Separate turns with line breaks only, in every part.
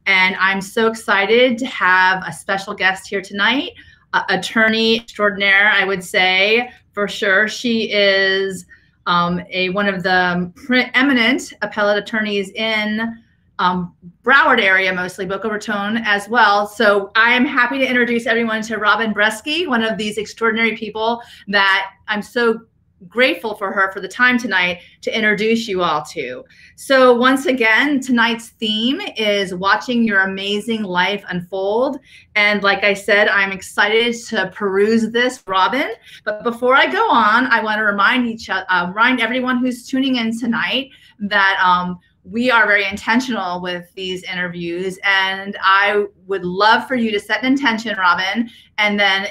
And I'm so excited to have a special guest here tonight, attorney extraordinaire, I would say, for sure. She is one of the eminent appellate attorneys in Broward area, mostly Boca Raton as well. So I am happy to introduce everyone to Robin Bresky, one of these extraordinary people that I'm so grateful for her for the time tonight to introduce you all to. So once again, tonight's theme is watching your amazing life unfold. And like I said, I'm excited to peruse this, Robin. But before I go on, I want to remind everyone who's tuning in tonight that we are very intentional with these interviews, and I would love for you to set an intention, Robin, and then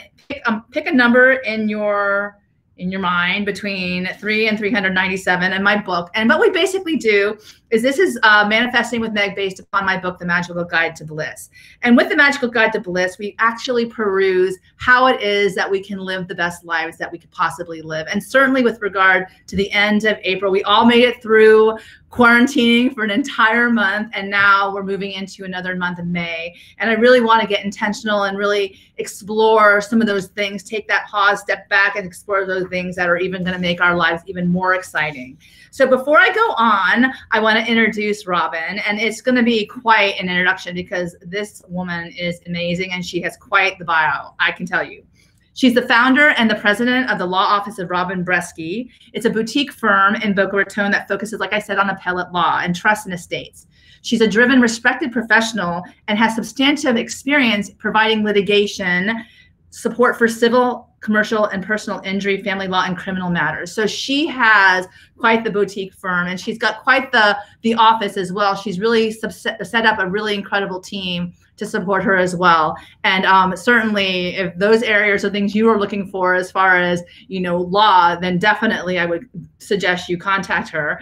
pick a number in your mind between 3 and 397 in my book. And what we basically do is this is Manifesting with Meg based upon my book, The Magical Guide to Bliss. And with The Magical Guide to Bliss, we actually peruse how it is that we can live the best lives that we could possibly live. And certainly with regard to the end of April, we all made it through quarantining for an entire month, and now we're moving into another month in May. And I really want to get intentional and really explore some of those things, take that pause, step back, and explore those things that are even going to make our lives even more exciting. So before I go on, I want to introduce Robin, and it's going to be quite an introduction because this woman is amazing and she has quite the bio, I can tell you. She's the founder and the president of the law office of Robin Bresky. It's a boutique firm in Boca Raton that focuses, like I said, on appellate law and trust and estates. She's a driven, respected professional and has substantive experience providing litigation support for civil, commercial, and personal injury, family law, and criminal matters. So she has quite the boutique firm, and she's got quite the office as well. She's really set up a really incredible team to support her as well. And certainly if those areas are things you are looking for as far as, law, then definitely I would suggest you contact her.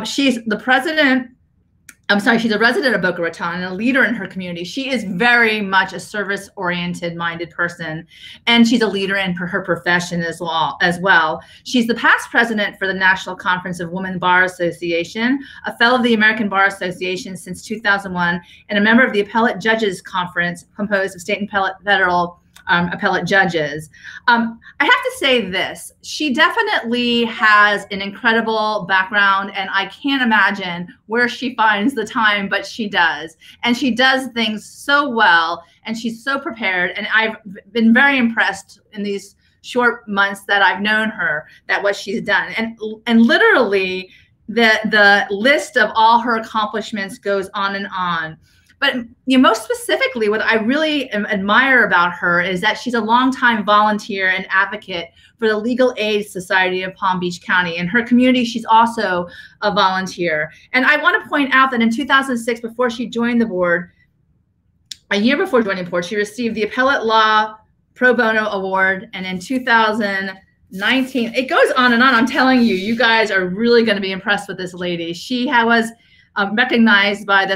She's a resident of Boca Raton and a leader in her community. She is very much a service-oriented minded person, and she's a leader in her profession as well. She's the past president for the National Conference of Women Bar Association, a fellow of the American Bar Association since 2001, and a member of the Appellate Judges Conference, composed of state and federal appellate judges. I have to say this, she definitely has an incredible background, and I can't imagine where she finds the time, but she does. And she does things so well, and she's so prepared. And I've been very impressed in these short months that I've known her, that what she's done. And literally the list of all her accomplishments goes on and on. But most specifically, what I really admire about her is that she's a longtime volunteer and advocate for the Legal Aid Society of Palm Beach County. In her community, she's also a volunteer. And I want to point out that in 2006, before she joined the board, a year before joining the board, she received the Appellate Law Pro Bono Award. And in 2019, it goes on and on. I'm telling you, you guys are really going to be impressed with this lady. She was recognized by the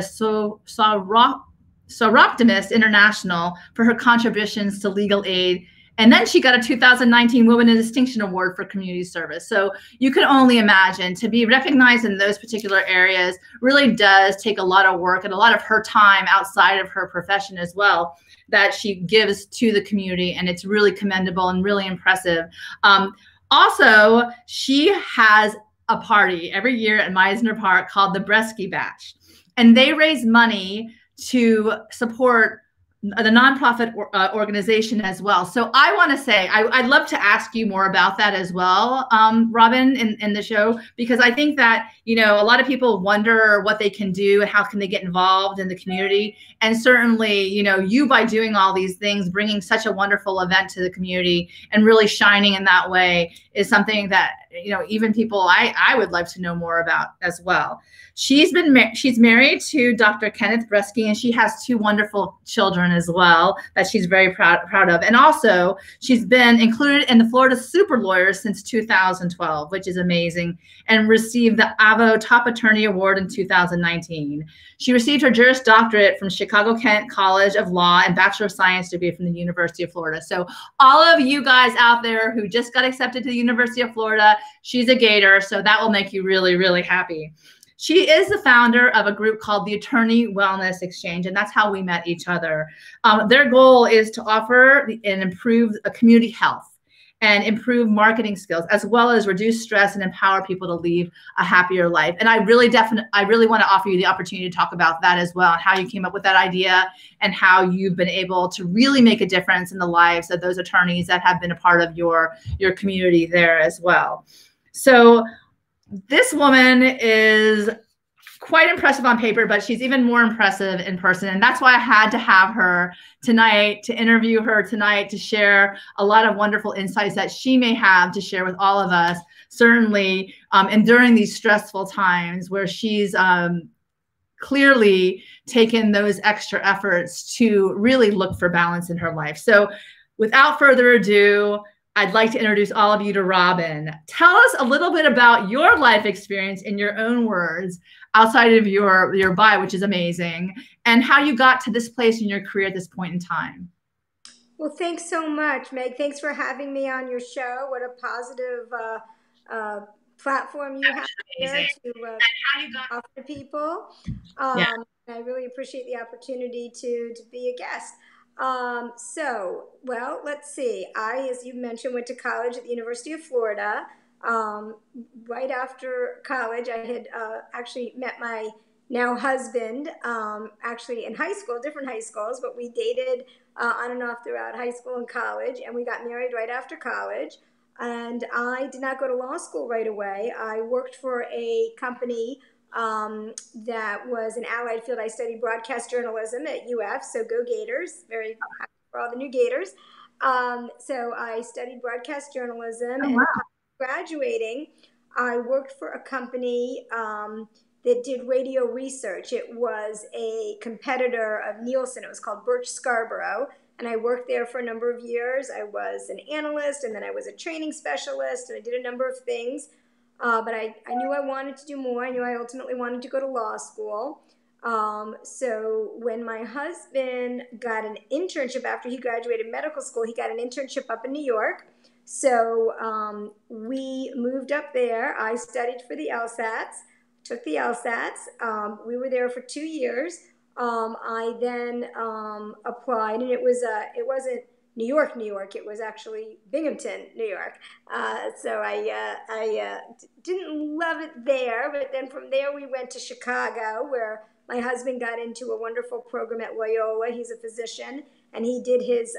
Soroptimist International for her contributions to legal aid. And then she got a 2019 Women in Distinction Award for community service. So you can only imagine, to be recognized in those particular areas really does take a lot of work and a lot of her time outside of her profession as well that she gives to the community. And it's really commendable and really impressive. Also, she has a party every year at Mizner Park called the Bresky-Watch, and they raise money to support the nonprofit organization as well. So I want to say, I'd love to ask you more about that as well, Robin, in the show, because I think that, a lot of people wonder what they can do and how can they get involved in the community. And certainly, you by doing all these things, bringing such a wonderful event to the community and really shining in that way is something that, even people I would love to know more about as well. She's married to Dr. Kenneth Bresky, and she has 2 wonderful children as well that she's very proud of. And also, she's been included in the Florida Super Lawyers since 2012, which is amazing, and received the AVO Top Attorney Award in 2019. She received her Juris Doctorate from Chicago-Kent College of Law and Bachelor of Science degree from the University of Florida. So all of you guys out there who just got accepted to the University of Florida, she's a Gator, so that will make you really, really happy. She is the founder of a group called the Attorney Wellness Exchange, and that's how we met each other. Their goal is to offer and improve community health and improve marketing skills, as well as reduce stress and empower people to lead a happier life. And I really want to offer you the opportunity to talk about that as well, and how you came up with that idea and how you've been able to really make a difference in the lives of those attorneys that have been a part of your community there as well. So this woman is quite impressive on paper, but she's even more impressive in person. And that's why I had to have her tonight, to interview her tonight, to share a lot of wonderful insights that she may have to share with all of us, certainly, and during these stressful times where she's clearly taken those extra efforts to really look for balance in her life. So without further ado, I'd like to introduce all of you to Robin. Tell us a little bit about your life experience in your own words, outside of your bio, which is amazing, and how you got to this place in your career at this point in time.
Well, thanks so much, Meg. Thanks for having me on your show. What a positive platform you have here to offer to people. I really appreciate the opportunity to be a guest. Well, let's see. I, as you mentioned, went to college at the University of Florida. Right after college, I had actually met my now husband, actually in high school, different high schools, but we dated on and off throughout high school and college, and we got married right after college. And I did not go to law school right away. I worked for a company that was an allied field. I studied broadcast journalism at UF, so go Gators. Very happy for all the new Gators. So I studied broadcast journalism, and graduating, I worked for a company that did radio research. It was a competitor of Nielsen. It was called Birch Scarborough, and I worked there for a number of years. I was an analyst, and then I was a training specialist, and I did a number of things. But I knew I wanted to do more. I knew I ultimately wanted to go to law school. So when my husband got an internship after he graduated medical school, he got an internship up in New York. So we moved up there. I studied for the LSATs, took the LSATs. We were there for 2 years. I then applied, and it wasn't New York, New York. It was actually Binghamton, New York. So I didn't love it there, but then from there we went to Chicago, where my husband got into a wonderful program at Loyola. He's a physician, and he did his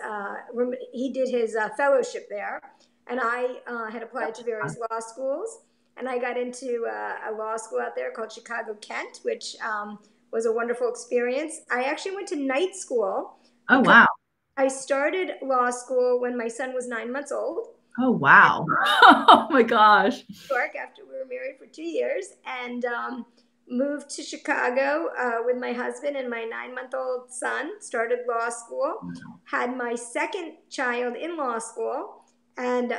fellowship there. And I had applied to various law schools, and I got into a law school out there called Chicago Kent, which was a wonderful experience. I actually went to night school.
Oh, wow.
I started law school when my son was 9 months old.
Oh, wow. Oh, my gosh.
New York, after we were married for 2 years, and moved to Chicago with my husband and my 9-month-old son, started law school, had my second child in law school, and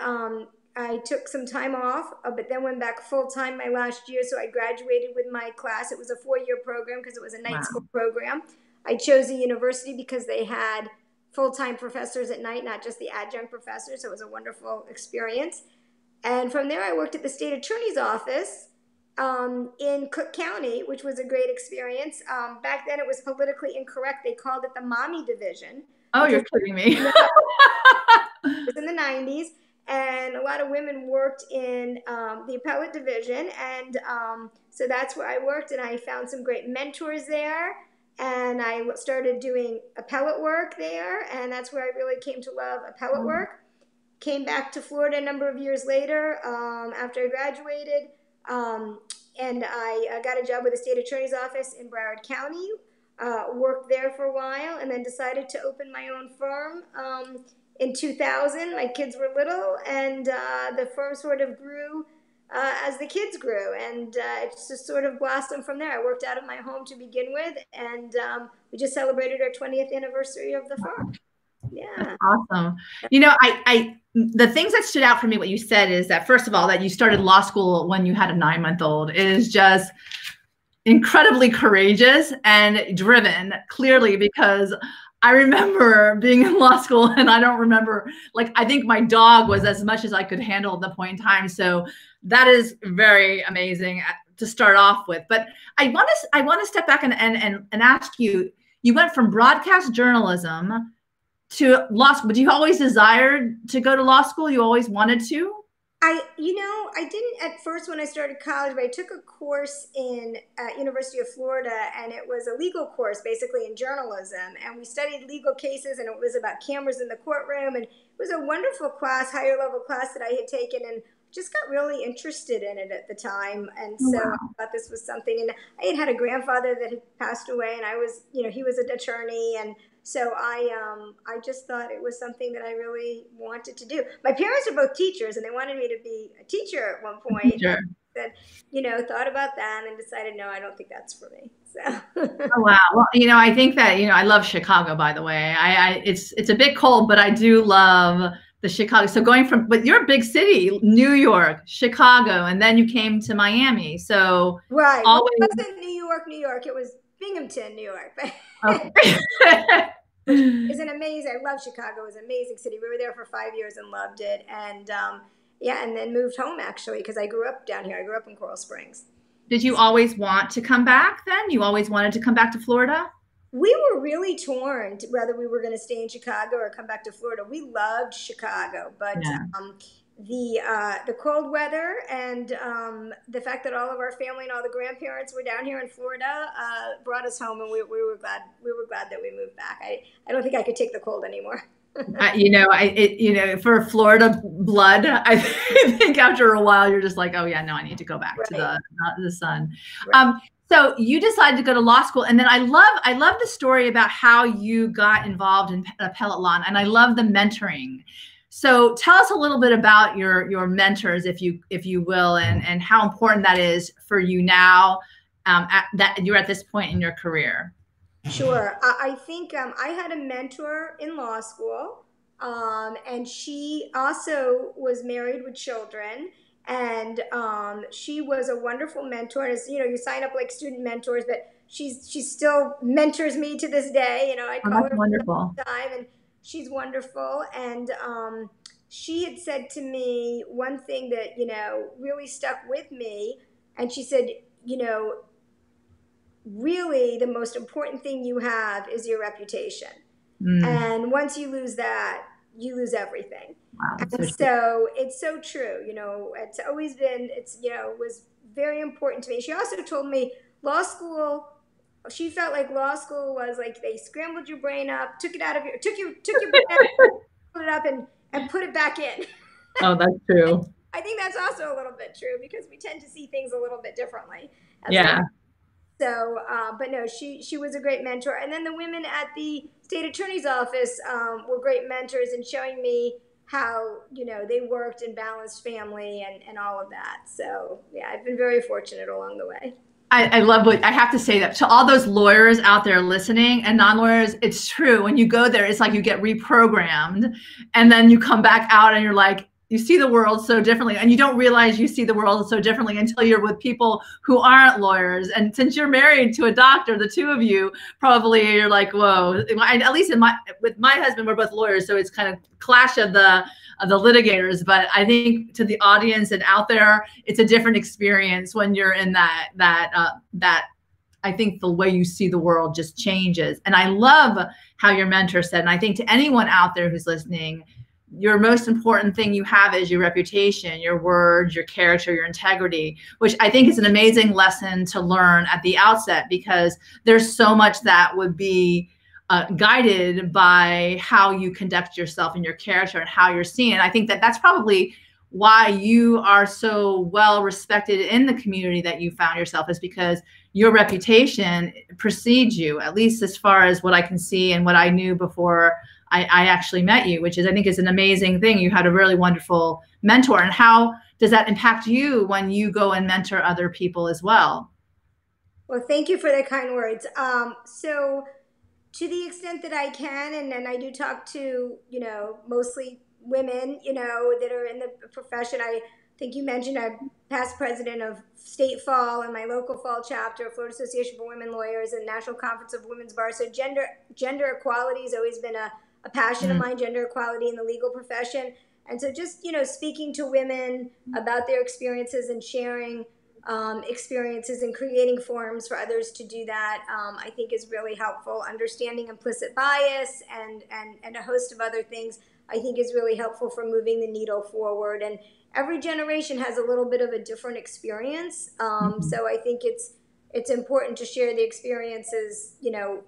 I took some time off, but then went back full-time my last year, so I graduated with my class. It was a 4-year program because it was a night school program. I chose a university because they had full-time professors at night, not just the adjunct professors, so it was a wonderful experience. And from there, I worked at the state attorney's office in Cook County, which was a great experience. Back then, it was politically incorrect. They called it the mommy division.
Oh, you're kidding me.
It was in the 90s, and a lot of women worked in the appellate division, and so that's where I worked, and I found some great mentors there, and I started doing appellate work there, and that's where I really came to love appellate work. Came back to Florida a number of years later after I graduated, and I got a job with the state attorney's office in Broward County, worked there for a while, and then decided to open my own firm in 2000. My kids were little, and the firm sort of grew as the kids grew, and it just sort of blossomed from there. I worked out of my home to begin with, and we just celebrated our 20th anniversary of the firm. Yeah.
That's awesome. You know, the things that stood out for me, what you said is that, first of all, that you started law school when you had a 9-month-old is just incredibly courageous and driven, clearly, because I remember being in law school, and I don't remember, like, I think my dog was as much as I could handle at the point in time. So that is very amazing. to start off with. But I want to step back and ask you. You went from broadcast journalism to law school. Did you always desire to go to law school? You always wanted to?
I didn't at first when I started college, but I took a course at University of Florida, and it was a legal course, basically in journalism. And we studied legal cases, and it was about cameras in the courtroom. And it was a wonderful class, higher level class that I had taken, and just got really interested in it at the time. And so I thought this was something. And I had a grandfather that had passed away, and I was, he was an attorney, and so I just thought it was something that I really wanted to do. My parents are both teachers, and they wanted me to be a teacher at one point.
Sure.
That thought about that and then decided, no, I don't think that's for me. So.
Oh, wow. Well, I think that I love Chicago. By the way, it's a bit cold, but I do love the Chicago. So but you're a big city, New York, Chicago, and then you came to Miami. So
right.
Always...
Well, it wasn't New York. It was Binghamton, New York.
Okay.
It's an amazing. I love Chicago. It was an amazing city. We were there for 5 years and loved it. And and then moved home actually because I grew up down here. I grew up in Coral Springs.
Did you always want to come back then? You always wanted to come back to Florida?
We were really torn whether we were going to stay in Chicago or come back to Florida. We loved Chicago, but the cold weather and the fact that all of our family and all the grandparents were down here in Florida brought us home, and we were glad that we moved back. I don't think I could take the cold anymore. For Florida blood, I think after a while you're just like, oh yeah, no, I need to go back to the sun. Right. So you decided to go to law school, and then I love the story about how you got involved in appellate law, and I love the mentoring. So tell us a little bit about your mentors, if you will, and how important that is for you now that you're at this point in your career. Sure. I think I had a mentor in law school, and she also was married with children. And she was a wonderful mentor. As you sign up like student mentors, but she still mentors me to this day. I call her
wonderful
all the time, and she's wonderful. And she had said to me one thing that really stuck with me. And she said, really the most important thing you have is your reputation. And once you lose that, you lose everything.
Wow,
and so it's so true. It's always been, was very important to me. She also told me law school, she felt like law school was like they scrambled your brain up, took your brain out, put it up and put it back in.
Oh, that's true.
I think that's also a little bit true because we tend to see things a little bit differently.
Yeah.
So, but no, she was a great mentor. And then the women at the state attorney's office were great mentors in showing me how, they worked and balanced family and all of that. So yeah, I've been very fortunate along the way.
I love what I have to say that to all those lawyers out there listening and non-lawyers, it's true. When you go there, it's like you get reprogrammed and then you come back out and you're like, you see the world so differently, and you don't realize you see the world so differently until you're with people who aren't lawyers. And since you're married to a doctor, the two of you probably you're like, whoa. At least with my husband, we're both lawyers, so it's kind of clash of the litigators. But I think to the audience and out there, it's a different experience when you're in that. I think the way you see the world just changes. And I love how your mentor said, and I think to anyone out there who's listening, your most important thing you have is your reputation, your words, your character, your integrity, which I think is an amazing lesson to learn at the outset, because there's so much that would be guided by how you conduct yourself and your character and how you're seen. And I think that that's probably why you are so well respected in the community that you found yourself, is because your reputation precedes you, at least as far as what I can see and what I knew before I actually met you, which is, I think, is an amazing thing. You had a really wonderful mentor. And how does that impact you when you go and mentor other people as well?
Well, thank you for the kind words. So to the extent that I can, and I do talk to, mostly women, that are in the profession. I think you mentioned I'm past president of State Fall and my local fall chapter, Florida Association for Women Lawyers and National Conference of Women's Bar. So gender equality has always been a passion of mine, gender equality in the legal profession. And so just, speaking to women about their experiences and sharing experiences and creating forums for others to do that, I think is really helpful. Understanding implicit bias and a host of other things, I think is really helpful for moving the needle forward. And every generation has a little bit of a different experience. So I think it's important to share the experiences,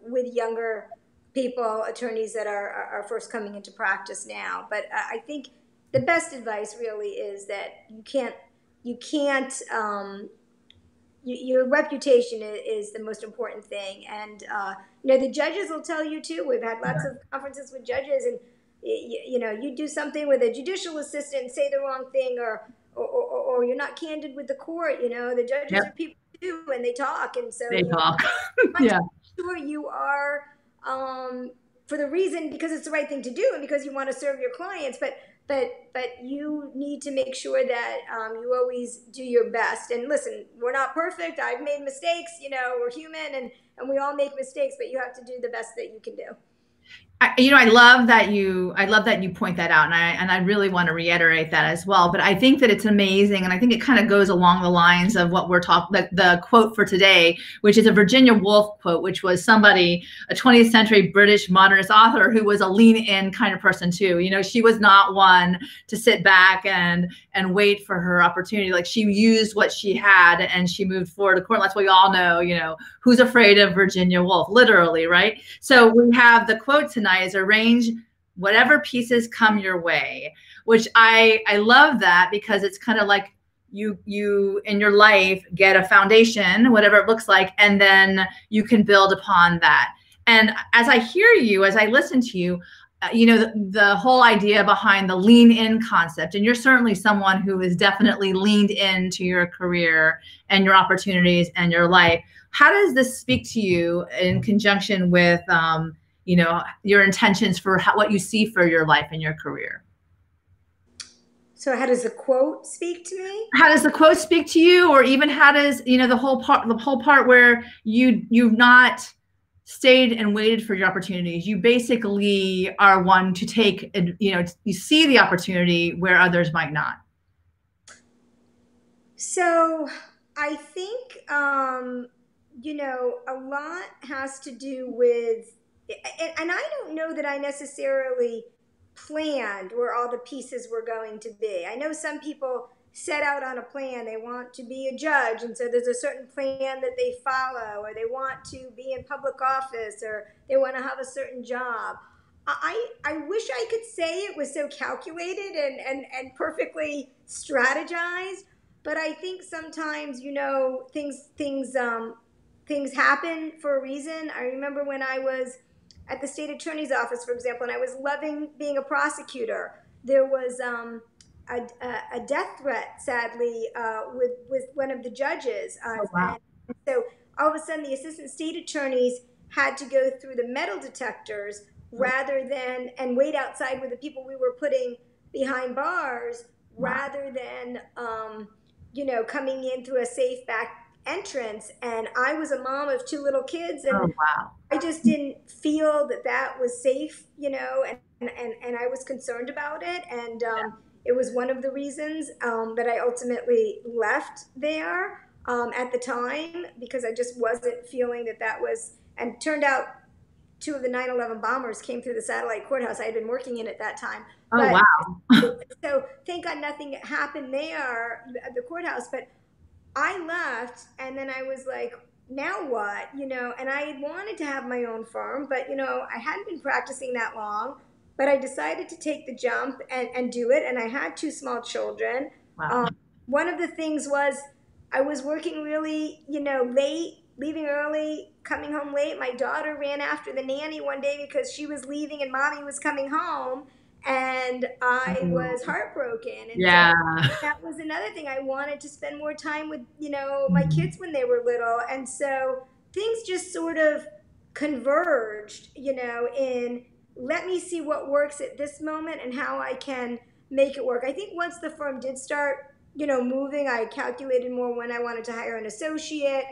with younger people, attorneys that are first coming into practice now. But I think the best advice really is that your reputation is the most important thing. And, the judges will tell you too. We've had lots of conferences with judges, and, you do something with a judicial assistant and say the wrong thing, or you're not candid with the court. The judges are people too, and they talk. And so
they talk.
Yeah. Sure you are, for the reason, because it's the right thing to do and because you want to serve your clients, but you need to make sure that you always do your best. And listen, we're not perfect. I've made mistakes. We're human, and we all make mistakes, but you have to do the best that you can do.
I love that you point that out, and I really want to reiterate that as well. But I think that it's amazing, and I think it kind of goes along the lines of what we're talking. The quote for today, which is a Virginia Woolf quote, which was somebody, a 20th century British modernist author, who was a lean-in kind of person too. She was not one to sit back and wait for her opportunity. Like, she used what she had and she moved forward to court. That's what we all know. Who's afraid of Virginia Woolf? Literally, right? So we have the quote tonight is arrange whatever pieces come your way, which I love that, because it's kind of like you in your life get a foundation, whatever it looks like, and then you can build upon that. And as I hear you, as I listen to you, the whole idea behind the lean in concept, and you're certainly someone who has definitely leaned into your career and your opportunities and your life. How does this speak to you in conjunction with your intentions for what you see for your life and your career?
So how does the quote speak to me?
How does the quote speak to you? Or even how does, the whole part where you've not stayed and waited for your opportunities. You basically are one to take, you see the opportunity where others might not.
So I think, a lot has to do with, and I don't know that I necessarily planned where all the pieces were going to be. I know some people set out on a plan. They want to be a judge, and so there's a certain plan that they follow, or they want to be in public office, or they want to have a certain job. I wish I could say it was so calculated and perfectly strategized, but I think sometimes, things happen for a reason. I remember when I was at the state attorney's office, for example, and I was loving being a prosecutor. There was a death threat, sadly, with one of the judges.
Oh, wow.
And so all of a sudden, the assistant state attorneys had to go through the metal detectors rather than, and wait outside with the people we were putting behind bars, rather than, coming in through a safe back entrance. And I was a mom of 2 little kids, and
oh, wow.
I just didn't feel that was safe, and I was concerned about it. And it was one of the reasons that I ultimately left there at the time, because I just wasn't feeling that was, and turned out 2 of the 9/11 bombers came through the satellite courthouse I had been working in at that time.
Oh, wow.
So thank God nothing happened there at the courthouse, but I left, and then I was like, now what? And I had wanted to have my own firm, but, I hadn't been practicing that long, but I decided to take the jump and do it. And I had 2 small children.
Wow.
One of the things was I was working really, late, leaving early, coming home late. My daughter ran after the nanny one day because she was leaving and mommy was coming home. And I was heartbroken. And
yeah.
So that was another thing. I wanted to spend more time with, my kids when they were little. And so things just sort of converged, in let me see what works at this moment and how I can make it work. I think once the firm did start, moving, I calculated more when I wanted to hire an associate,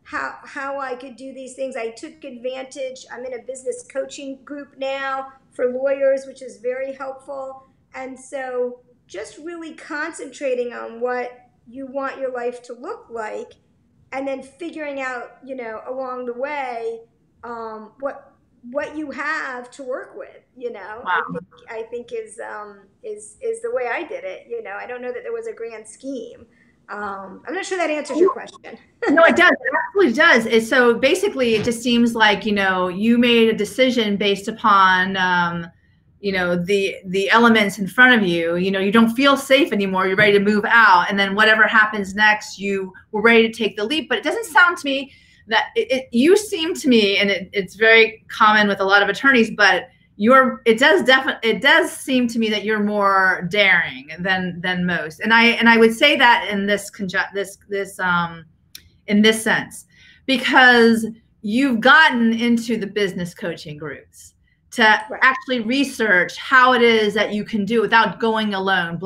how I could do these things. I took advantage. I'm in a business coaching group now for lawyers, which is very helpful. And so just really concentrating on what you want your life to look like, and then figuring out, you know, along the way, what you have to work with, you know.
Wow.
I think is the way I did it. You know, I don't know that there was a grand scheme. I'm not sure that answers your question.
No, it does. It absolutely does. So basically, it just seems like, you know, you made a decision based upon, you know, the elements in front of you. You know, you don't feel safe anymore. You're ready to move out, and then whatever happens next, you were ready to take the leap. But it doesn't sound to me that you seem to me, and it's very common with a lot of attorneys, but it does seem to me that you're more daring than most. And I would say that in in this sense, because you've gotten into the business coaching groups to actually research how it is that you can do without going alone,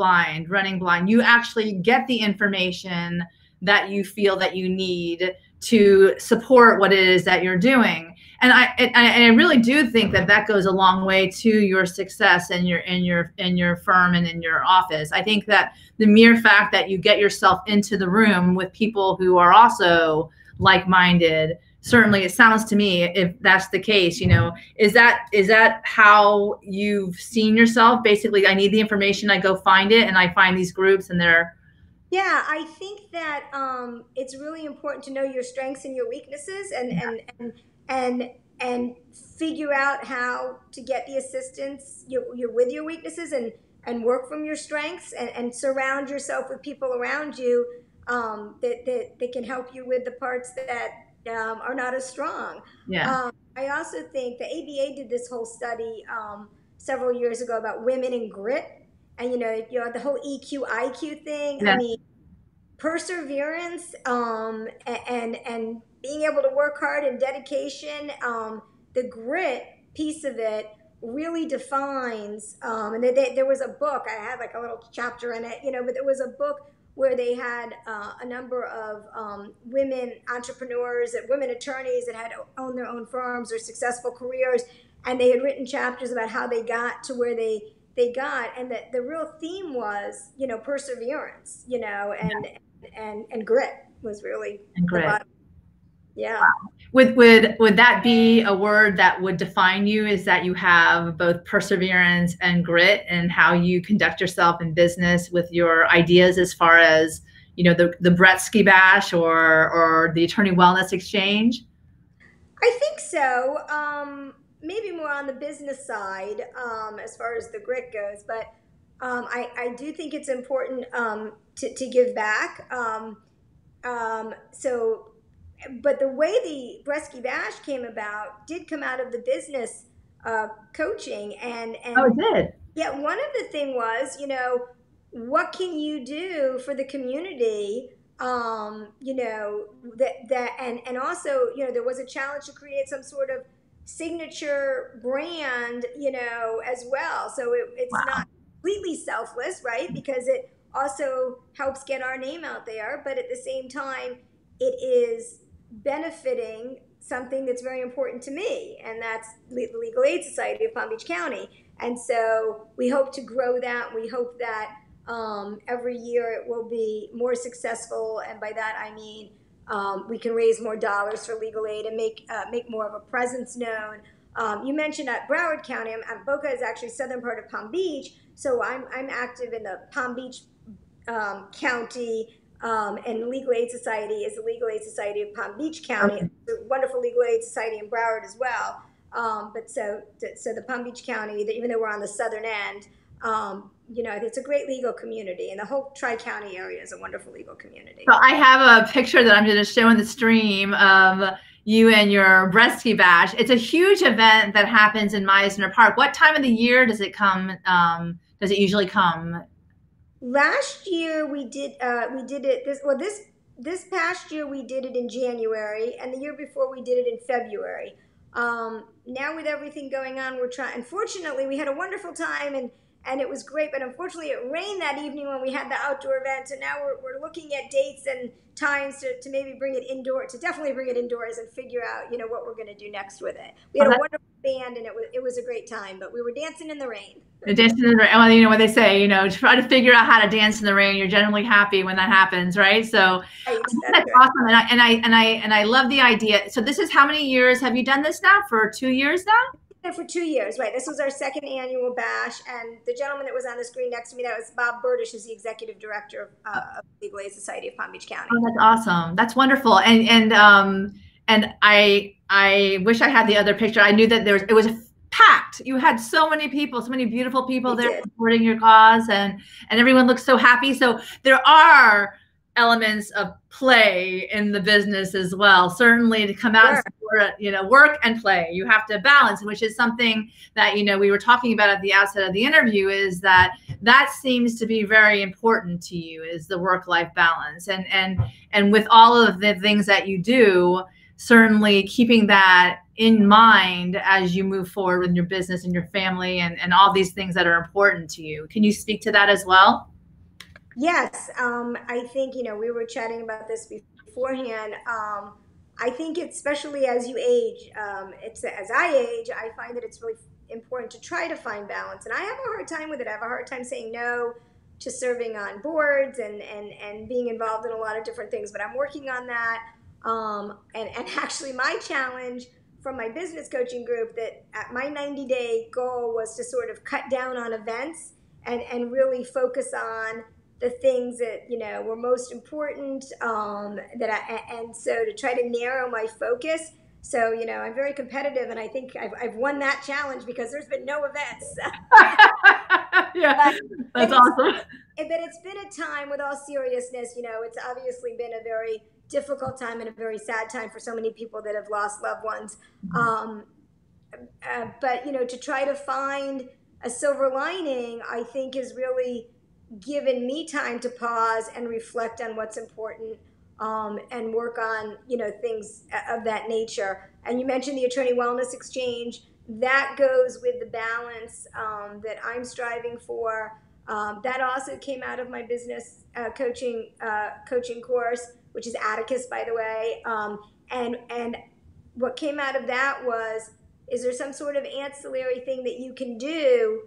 running blind. You actually get the information that you feel that you need to support what it is that you're doing. And I really do think that goes a long way to your success in your firm and in your office. I think that the mere fact that you get yourself into the room with people who are also like-minded, certainly it sounds to me, if that's the case, you know, is that how you've seen yourself? Basically, I need the information, I go find it, and I find these groups, and they're.
Yeah, I think that it's really important to know your strengths and your weaknesses, and figure out how to get the assistance you're with your weaknesses, and work from your strengths, and surround yourself with people around you that can help you with the parts that are not as strong.
Yeah.
I also think the ABA did this whole study several years ago about women and grit. And you know the whole EQ IQ thing.
Yeah.
I mean, perseverance, and being able to work hard, and dedication. The grit piece of it really defines. And there was a book. I had like a little chapter in it, you know. But there was a book where they had a number of women entrepreneurs, women attorneys that had owned their own firms or successful careers, and they had written chapters about how they got to where they got, and the real theme was, you know, perseverance, you know, and grit was really
and grit.
Yeah.
Wow. Would that be a word that would define you, is that you have both perseverance and grit in how you conduct yourself in business with your ideas, as far as, you know, the Bresky-Bash or the Attorney Wellness Exchange?
I think so. Maybe more on the business side, as far as the grit goes, but I do think it's important to give back. But the way the Bresky-Bash came about did come out of the business coaching, and
Oh, it did.
Yeah, one of the thing was, you know, what can you do for the community? You know, and also, you know, there was a challenge to create some sort of signature brand, you know, as well. So it's not completely selfless, right? Because it also helps get our name out there, but at the same time, it is benefiting something that's very important to me, and that's the Legal Aid Society of Palm Beach County. And so we hope to grow that. We hope that every year it will be more successful, and by that I mean we can raise more dollars for legal aid and make more of a presence known. You mentioned at Broward County. Boca is actually southern part of Palm Beach, so I'm active in the Palm Beach County, and Legal Aid Society is the Legal Aid Society of Palm Beach County.
Okay.
The wonderful Legal Aid Society in Broward as well. But so the Palm Beach County, even though we're on the southern end, you know, it's a great legal community, and the whole Tri-County area is a wonderful legal community.
So I have a picture that I'm going to show in the stream of you and your Bresky-Bash. It's a huge event that happens in Mizner Park. What time of the year does it come? Does it usually come?
Last year we did it. This past year we did it in January, and the year before we did it in February. Now with everything going on, we're trying. Unfortunately, we had a wonderful time, and it was great, but unfortunately it rained that evening when we had the outdoor event, and now we're looking at dates and times to maybe bring it indoor, to definitely bring it indoors and figure out, you know, what we're going to do next with it. We had a wonderful band, and it was a great time. But we were dancing in the rain.
Dancing in the rain. Well, you know what they say. You know, try to figure out how to dance in the rain. You're generally happy when that happens, right? So that's awesome, and I love the idea. So this is how many years have you done this now? For 2 years now?
For 2 years, right? This was our second annual bash, and the gentleman that was on the screen next to me, that was Bob Burdish, who's the executive director of the Legal Aid Society of Palm Beach County.
Oh, that's awesome. That's wonderful. And I wish I had the other picture. I knew that it was packed. You had so many people, so many beautiful people there supporting your cause, and everyone looks so happy. So there are elements of play in the business as well. Certainly to come out and support, you know, work and play. You have to balance, which is something that, you know, we were talking about at the outset of the interview, is that seems to be very important to you, is the work-life balance. And with all of the things that you do, certainly keeping that in mind as you move forward with your business and your family and all these things that are important to you. Can you speak to that as well?
Yes. I think, you know, we were chatting about this beforehand. I think it's, especially as you age, as I age, I find that it's really important to try to find balance. And I have a hard time with it. I have a hard time saying no to serving on boards and being involved in a lot of different things, but I'm working on that. And actually my challenge from my business coaching group, that at my 90-day goal was to sort of cut down on events and really focus on the things that, you know, were most important, and so to try to narrow my focus. So, you know, I'm very competitive, and I think I've won that challenge because there's been no events.
Yeah, that's awesome.
But it's been a time, with all seriousness, you know, it's obviously been a very difficult time and a very sad time for so many people that have lost loved ones. But, you know, to try to find a silver lining, I think, is really given me time to pause and reflect on what's important, and work on, you know, things of that nature. And you mentioned the Attorney Wellness Exchange. That goes with the balance that I'm striving for. That also came out of my business coaching course, which is Atticus, by the way. And what came out of that was, is there some sort of ancillary thing that you can do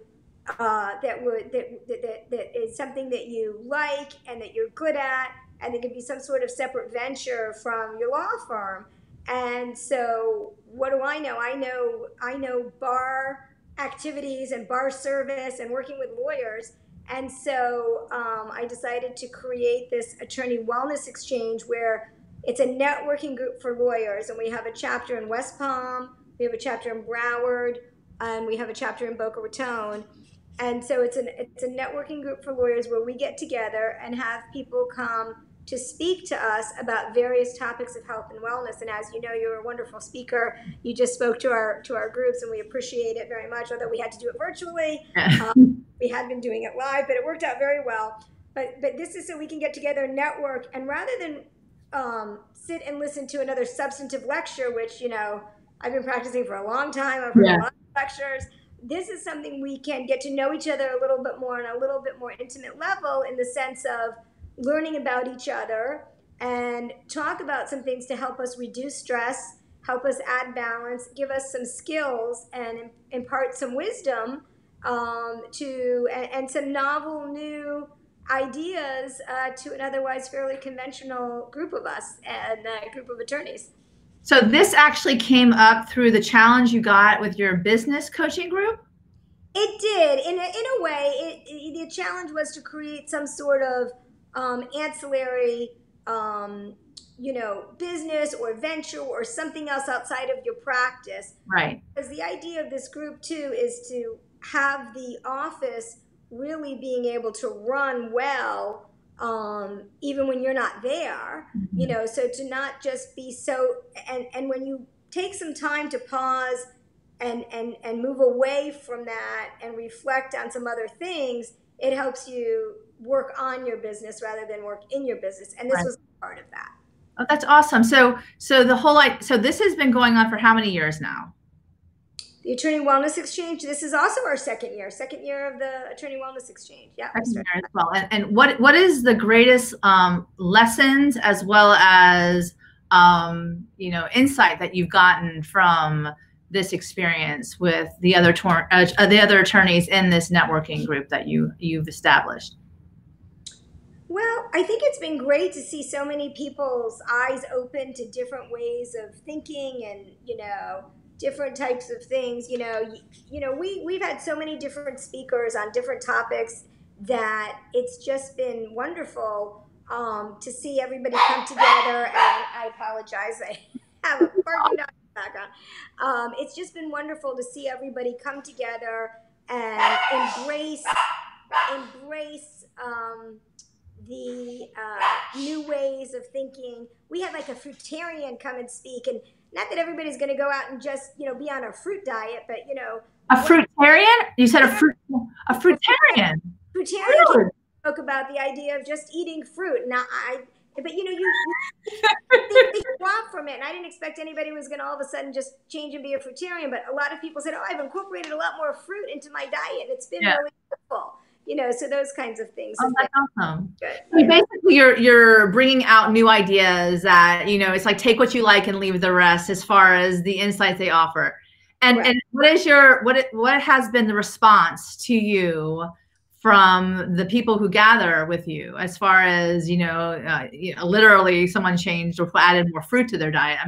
that is something that you like and that you're good at, and it could be some sort of separate venture from your law firm. And so what do I know? I know bar activities and bar service and working with lawyers. And so I decided to create this Attorney Wellness Exchange, where it's a networking group for lawyers. And we have a chapter in West Palm, we have a chapter in Broward, and we have a chapter in Boca Raton. And so it's a networking group for lawyers where we get together and have people come to speak to us about various topics of health and wellness. And as you know, you're a wonderful speaker. You just spoke to our groups, and we appreciate it very much, although we had to do it virtually. We had been doing it live, but it worked out very well. But this is so we can get together and network, and rather than sit and listen to another substantive lecture, which, you know, I've been practicing for a long time. I've heard a lot of lectures. This is something we can get to know each other a little bit more on a little bit more intimate level, in the sense of learning about each other and talk about some things to help us reduce stress, help us add balance, give us some skills, and impart some wisdom and some novel new ideas to an otherwise fairly conventional group of us and a group of attorneys.
So this actually came up through the challenge you got with your business coaching group?
It did. In a way, the challenge was to create some sort of ancillary, you know, business or venture or something else outside of your practice.
Right.
Because the idea of this group, too, is to have the office really being able to run well, even when you're not there, you know, so to not just be so, and when you take some time to pause and move away from that and reflect on some other things, it helps you work on your business rather than work in your business. And this was part of that.
Oh, that's awesome. So this has been going on for how many years now?
The Attorney Wellness Exchange, this is also our second year of the Attorney Wellness Exchange. Yeah.
Second year as well. And what is the greatest lessons as well as you know, insight that you've gotten from this experience with the other attorneys in this networking group that you've established?
Well, I think it's been great to see so many people's eyes open to different ways of thinking and, different types of things. We've had so many different speakers on different topics that it's just been wonderful to see everybody come together. And I apologize, I have a barking dog in the background. It's just been wonderful to see everybody come together and embrace the new ways of thinking. We had like a fruitarian come and speak, and not that everybody's going to go out and just, be on a fruit diet, but,
A fruitarian? You said a fruitarian.
Fruitarian
really?
Spoke about the idea of just eating fruit. Now, you they want from it, and I didn't expect anybody was going to all of a sudden just change and be a fruitarian, but a lot of people said, oh, I've incorporated a lot more fruit into my diet. It's been really helpful. So those kinds of things.
Oh, that's awesome. Good. So basically, you're bringing out new ideas that, it's like take what you like and leave the rest as far as the insights they offer. And
Right.
and what has been the response to you from the people who gather with you as far as, literally someone changed or added more fruit to their diet?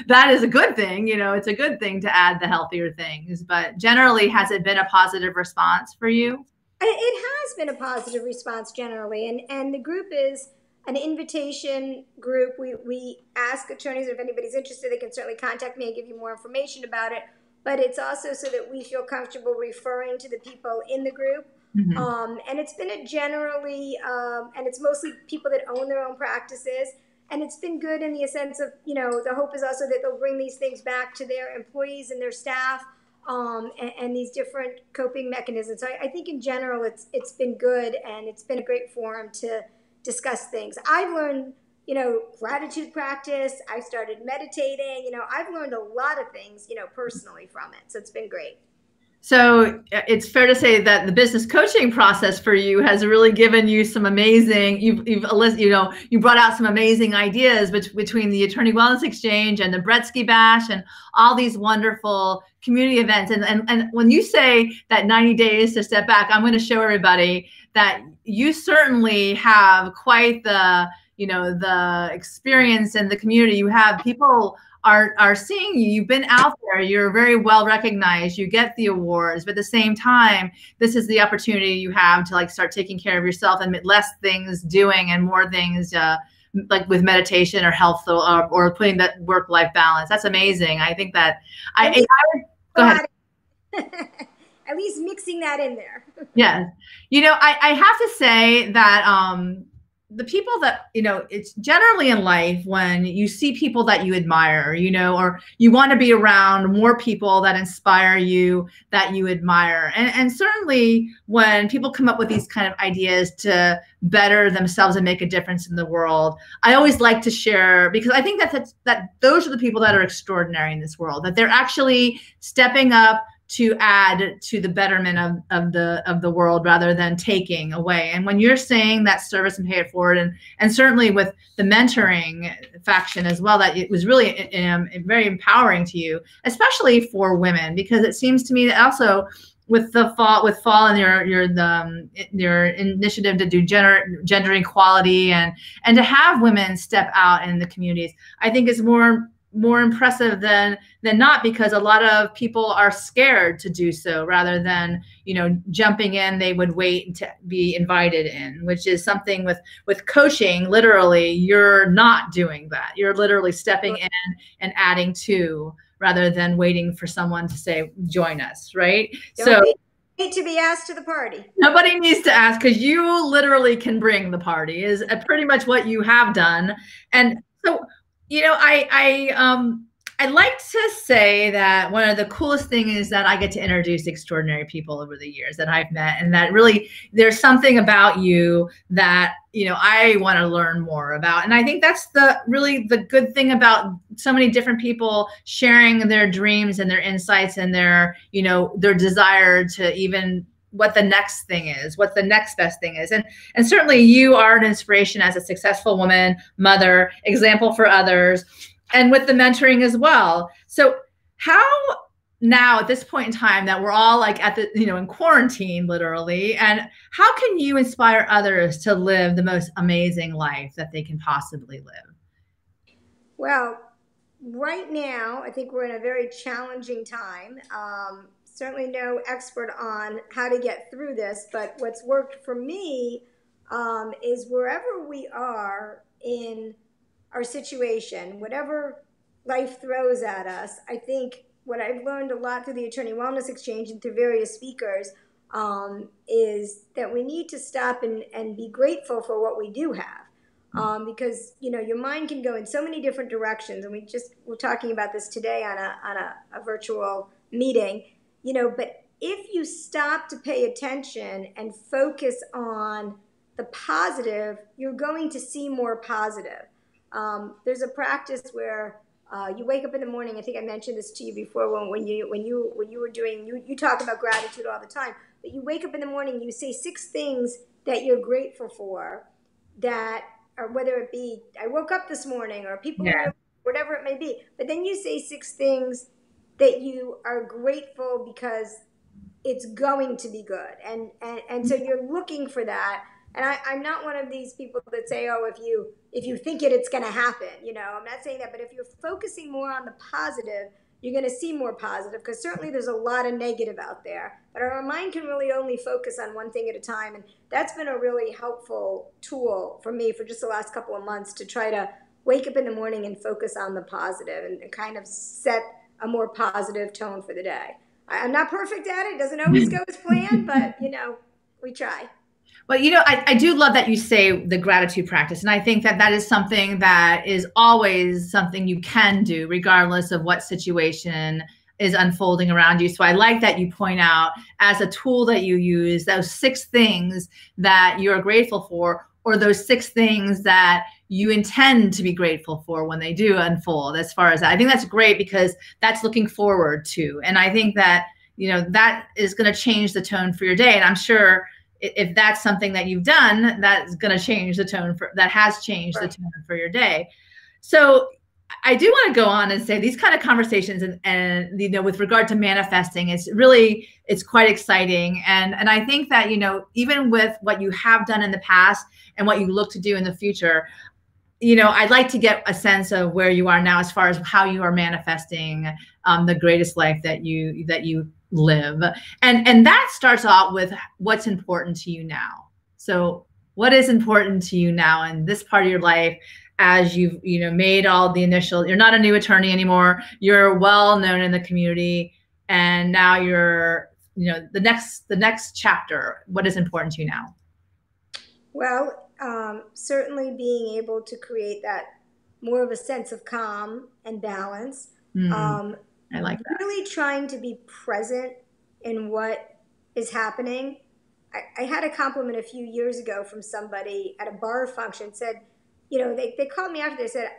That is a good thing. It's a good thing to add the healthier things, but generally, has it been a positive response for you?
It has been a positive response generally, and the group is an invitation group. We ask attorneys if anybody's interested, they can certainly contact me and give you more information about it, but it's also so that we feel comfortable referring to the people in the group. Mm-hmm. And it's been and it's mostly people that own their own practices, and it's been good in the sense of, the hope is also that they'll bring these things back to their employees and their staff. And these different coping mechanisms. So I think in general, it's been good, and it's been a great forum to discuss things. I've learned, gratitude practice. I started meditating. I've learned a lot of things, personally from it. So it's been great.
So it's fair to say that the business coaching process for you has really given you some amazing, you brought out some amazing ideas between the Attorney Wellness Exchange and the Bresky-Watch and all these wonderful community events. And when you say that 90 days to step back, I'm going to show everybody that you certainly have quite the experience in the community. You have people are seeing you. You've been out there. You're very well recognized. You get the awards, but at the same time, this is the opportunity you have to start taking care of yourself and less things doing and more things like with meditation or health or putting that work-life balance. That's amazing. I think that go ahead.
At least mixing that in there.
Yeah. I have to say that the people that, it's generally in life when you see people that you admire, or you want to be around more people that inspire you, that you admire. And certainly when people come up with these kind of ideas to better themselves and make a difference in the world, I always like to share, because I think that those are the people that are extraordinary in this world, that they're actually stepping up to add to the betterment of the world rather than taking away. And when you're saying that service and pay it forward, and certainly with the mentoring faction as well, that it was really very empowering to you, especially for women, because it seems to me that also with fall and your initiative to do gender equality and to have women step out in the communities, I think is more impressive than not, because a lot of people are scared to do so. Rather than jumping in, they would wait to be invited in, which is something with coaching. Literally, you're not doing that. You're literally stepping in and adding to, rather than waiting for someone to say join us, right?
Don't need to be asked to the party.
Nobody needs to ask, because you literally can bring the party, is pretty much what you have done. And so I like to say that one of the coolest things is that I get to introduce extraordinary people over the years that I've met, and that really there's something about you that I want to learn more about. And I think that's the good thing about so many different people sharing their dreams and their insights and their desire to even what the next thing is, what the next best thing is. And certainly you are an inspiration as a successful woman, mother, example for others, and with the mentoring as well. So How now at this point in time that we're all like at the, in quarantine literally, and how can you inspire others to live the most amazing life that they can possibly live?
Well, right now, I think we're in a very challenging time. Certainly no expert on how to get through this, but what's worked for me is wherever we are in our situation, whatever life throws at us, I think what I've learned a lot through the Attorney Wellness Exchange and through various speakers is that we need to stop and be grateful for what we do have. Because your mind can go in so many different directions, and we're talking about this today on a virtual meeting. But if you stop to pay attention and focus on the positive, you're going to see more positive. There's a practice where you wake up in the morning. I think I mentioned this to you before when you were doing you talk about gratitude all the time. But you wake up in the morning, you say 6 things that you're grateful for, that, or whether it be I woke up this morning, or people
Yeah.
whatever it may be. But then you say 6 things that you are grateful because it's going to be good, and so you're looking for that. And I'm not one of these people that say, oh, if you think it's going to happen. I'm not saying that, but if you're focusing more on the positive, you're going to see more positive, because certainly there's a lot of negative out there, but our mind can really only focus on one thing at a time. And that's been a really helpful tool for me for just the last couple of months, to try to wake up in the morning and focus on the positive, and kind of set a more positive tone for the day. I'm not perfect at it. It doesn't always go as planned, but we try.
Well, I do love that you say the gratitude practice. And I think that that is something that is always something you can do, regardless of what situation is unfolding around you. So I like that you point out as a tool that you use those 6 things that you're grateful for, or those 6 things that you intend to be grateful for when they do unfold. As far as that, I think that's great, because that's looking forward to. And I think that, that is going to change the tone for your day. And I'm sure if that's something that you've done, that's going to change the tone that has changed the tone for your day. So I do want to go on and say these kind of conversations and with regard to manifesting, it's quite exciting. And I think that, even with what you have done in the past and what you look to do in the future, I'd like to get a sense of where you are now as far as how you are manifesting the greatest life that you live. And that starts out with what's important to you now. So what is important to you now in this part of your life, as you've made all the initial, you're not a new attorney anymore, you're well known in the community, and now you're the next chapter. What is important to you now?
Well, certainly being able to create that more of a sense of calm and balance.
I like that.
Really trying to be present in what is happening. I had a compliment a few years ago from somebody at a bar function. Said, they called me after. They said,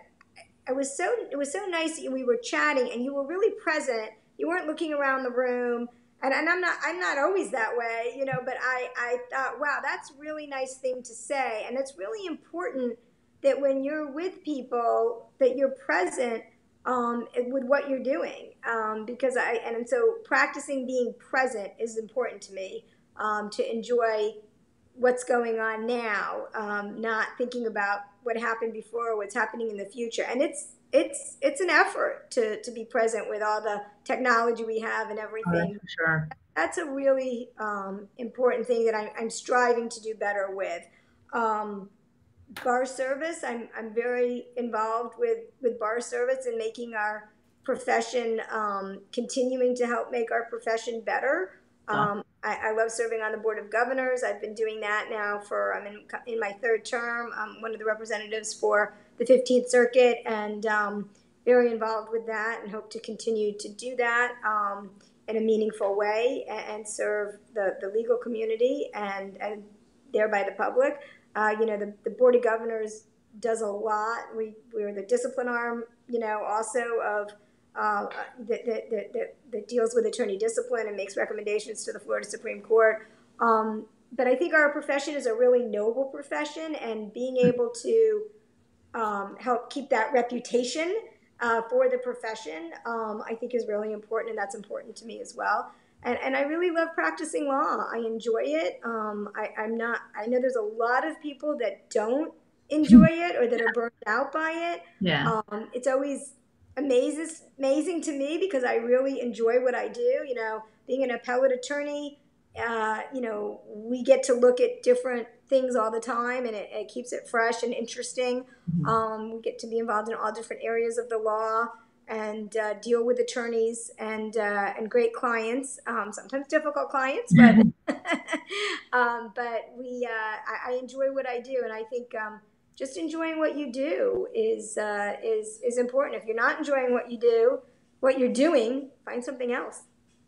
it was so nice that we were chatting and you were really present. You weren't looking around the room. And I'm not always that way, but I thought, wow, that's a really nice thing to say. And it's really important that when you're with people, that you're present with what you're doing. And so practicing being present is important to me, to enjoy what's going on now, not thinking about what happened before or what's happening in the future. And it's an effort to be present with all the technology we have and everything.
For sure.
That's a really important thing that I'm striving to do better with. Bar service, I'm very involved with bar service and making our profession, continuing to help make our profession better. I love serving on the Board of Governors. I've been doing that now I'm in my 3rd term. I'm one of the representatives for the 15th Circuit, and very involved with that, and hope to continue to do that in a meaningful way, and serve the legal community and thereby the public. The Board of Governors does a lot. We're the discipline arm, also of that deals with attorney discipline and makes recommendations to the Florida Supreme Court. But I think our profession is a really noble profession, and being able to help keep that reputation for the profession, I think is really important, and that's important to me as well. And I really love practicing law. I enjoy it. I know there's a lot of people that don't enjoy it or that are burned out by it.
Yeah.
It's always amazing to me because I really enjoy what I do. You know, being an appellate attorney, you know, we get to look at different things all the time, and it keeps it fresh and interesting. We get to be involved in all different areas of the law and deal with attorneys and great clients, sometimes difficult clients, but I enjoy what I do, and I think just enjoying what you do is important. If you're not enjoying what you do, what you're doing, find something else.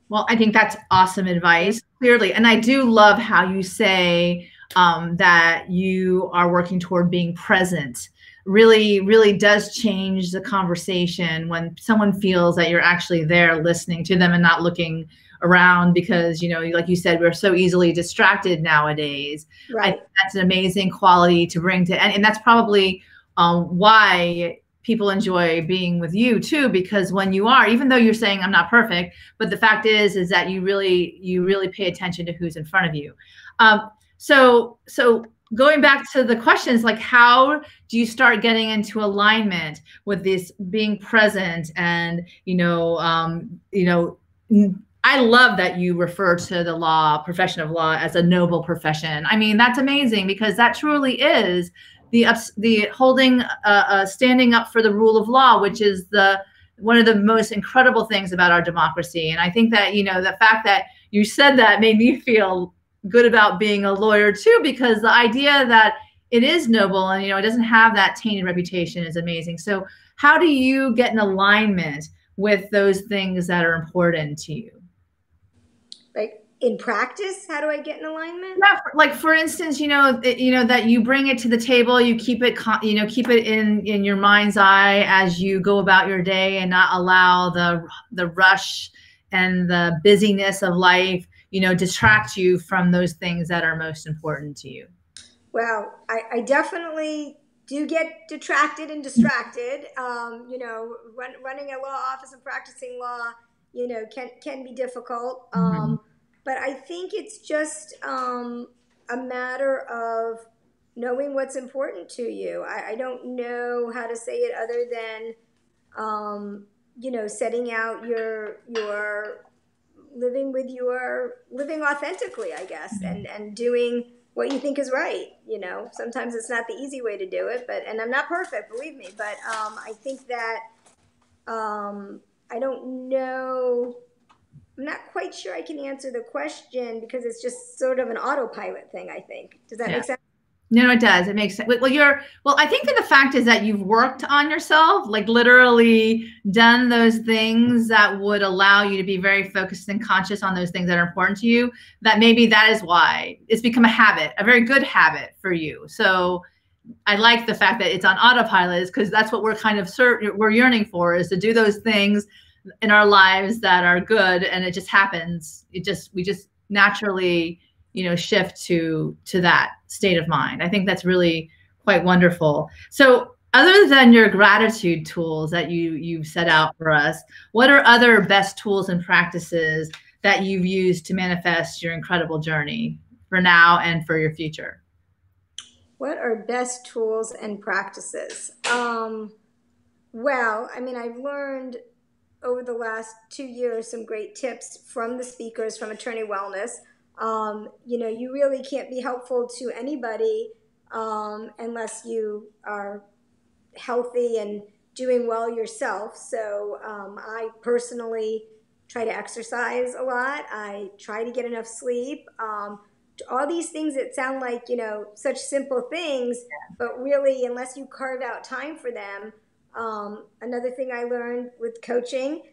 Well, I think that's awesome advice, clearly. And I do love how you say that you are working toward being present. Really, really does change the conversation when someone feels that you're actually there listening to them and not looking around because, you know, like you said, we're so easily distracted nowadays.
Right.
I think that's an amazing quality to bring to, and that's probably why people enjoy being with you too, because when you are, even though you're saying I'm not perfect, but the fact is that you really pay attention to who's in front of you. So going back to the questions, like how do you start getting into alignment with this being present? And I love that you refer to the profession of law as a noble profession. I mean, that's amazing because that truly is the holding, standing up for the rule of law, which is one of the most incredible things about our democracy. And I think that, you know, the fact that you said that made me feel good about being a lawyer too, because the idea that it is noble and, you know, it doesn't have that tainted reputation is amazing. So how do you get in alignment with those things that are important to you?
Like in practice, how do I get in alignment?
Yeah, like for instance, that you bring it to the table, you keep it, keep it in your mind's eye as you go about your day, and not allow the rush and the busyness of life, distract you from those things that are most important to you.
Well, I definitely do get detracted and distracted. Running a law office and practicing law, can be difficult. But I think it's just a matter of knowing what's important to you. I don't know how to say it other than, setting out your living authentically, I guess, and doing what you think is right. Sometimes it's not the easy way to do it, and I'm not perfect, believe me, but I think that I don't know. I'm not quite sure I can answer the question because it's just sort of an autopilot thing, I think. Does that make sense?
No, it does. It makes sense. Well, I think that the fact is that you've worked on yourself, like literally done those things that would allow you to be very focused and conscious on those things that are important to you, that maybe that is why it's become a habit, a very good habit for you. So I like the fact that it's on autopilot, because that's what we're kind of we're yearning for, is to do those things in our lives that are good, and it just happens. We just naturally, shift to that state of mind. I think that's really quite wonderful. So other than your gratitude tools that you've set out for us, what are other best tools and practices that you've used to manifest your incredible journey for now and for your future?
What are best tools and practices? Well, I mean, I've learned over the last 2 years some great tips from the speakers from Attorney Wellness. You really can't be helpful to anybody unless you are healthy and doing well yourself. So I personally try to exercise a lot. I try to get enough sleep. All these things that sound like, such simple things, but really, unless you carve out time for them. Another thing I learned with coaching,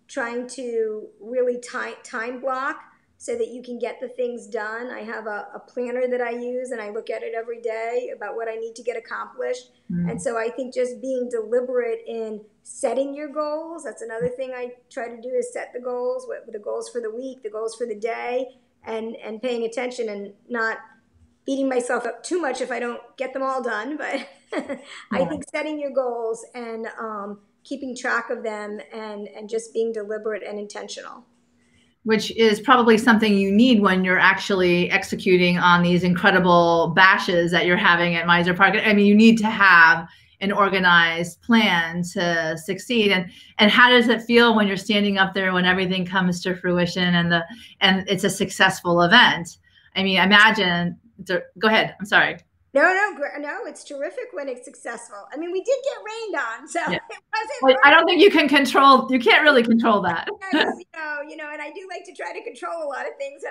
trying to really time block so that you can get the things done. I have a planner that I use, and I look at it every day about what I need to get accomplished. And so I think just being deliberate in setting your goals, that's another thing I try to do, is set the goals, the goals for the week, the goals for the day, and paying attention and not beating myself up too much if I don't get them all done. But I think setting your goals and keeping track of them and just being deliberate and intentional.
Which is probably something you need when you're actually executing on these incredible bashes that you're having at Mizner Park. I mean, you need to have an organized plan to succeed. And how does it feel when you're standing up there when everything comes to fruition and it's a successful event? I mean, imagine. Go ahead. I'm sorry.
No, it's terrific when it's successful. I mean, we did get rained on, so
yeah.
It wasn't.
Well, I don't think you can't really control that.
And I do like to try to control a lot of things.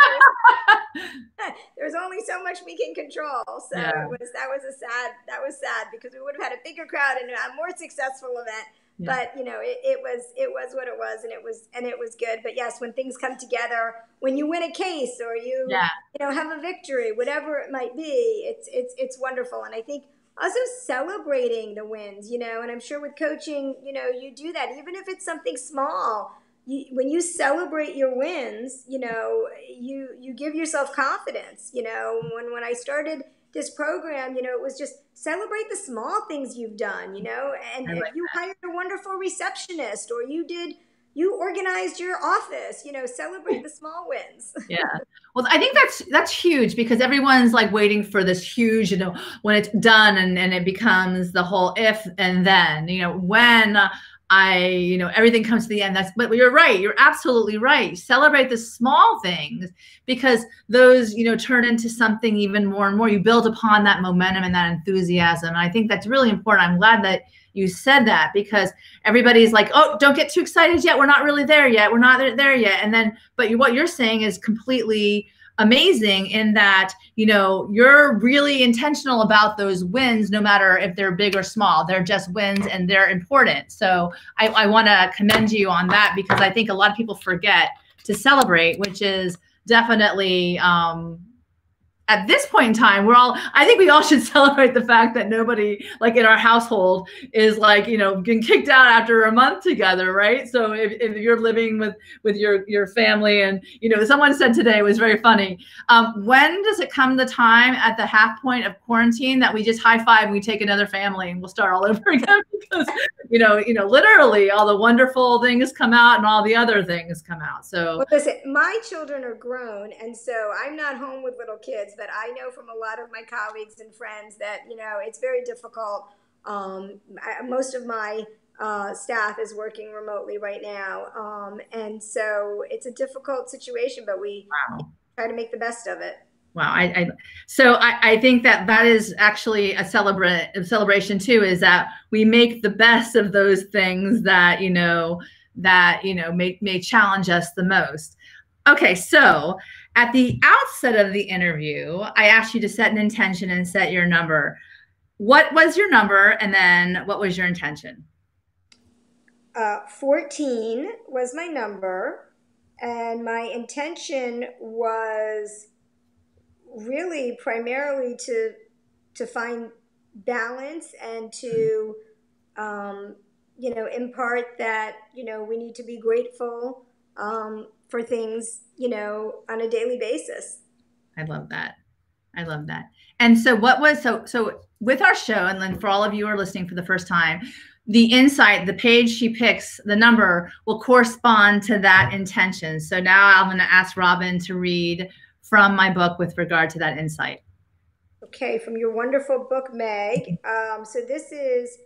There's only so much we can control. So yeah. That was sad because we would have had a bigger crowd and a more successful event. Yeah. But it was what it was, and it was good. But yes, when things come together, when you win a case or you have a victory, whatever it might be, it's wonderful. And I think also celebrating the wins, and I'm sure with coaching, you do that even if it's something small. When you celebrate your wins, you give yourself confidence. When I started this program, it was just celebrate the small things you've done, and if you hired a wonderful receptionist or you organized your office, celebrate the small wins.
Yeah. Well, I think that's huge because everyone's like waiting for this huge, when it's done and it becomes the whole if and then, when everything comes to the end. But you're right. You're absolutely right. Celebrate the small things because those, turn into something even more and more. You build upon that momentum and that enthusiasm. And I think that's really important. I'm glad that you said that because everybody's like, oh, don't get too excited yet. We're not really there yet. We're not there yet. And then, but what you're saying is completely amazing in that, you're really intentional about those wins, no matter if they're big or small. They're just wins and they're important. So I want to commend you on that because I think a lot of people forget to celebrate, which is definitely, at this point in time, I think we all should celebrate the fact that nobody like in our household is like, getting kicked out after a month together. Right. So if you're living with your family and, someone said today, it was very funny. When does it come the time at the half point of quarantine that we just high five and we take another family and we'll start all over again? Because, literally all the wonderful things come out and all the other things come out. So
well, listen, my children are grown. And so I'm not home with little kids. But I know from a lot of my colleagues and friends that, it's very difficult. Most of my staff is working remotely right now. And so it's a difficult situation, but we try to make the best of it.
Wow. So I think that is actually a celebration too, is that we make the best of those things that, may challenge us the most. Okay, so at the outset of the interview, I asked you to set an intention and set your number. What was your number, and then what was your intention?
14 was my number, and my intention was really primarily to find balance and to, impart that, we need to be grateful for things, on a daily basis.
I love that. And so so with our show, and then for all of you who are listening for the first time, the insight, the page she picks, the number will correspond to that intention. So now I'm going to ask Robin to read from my book with regard to that insight.
Okay, from your wonderful book, Meg. So this is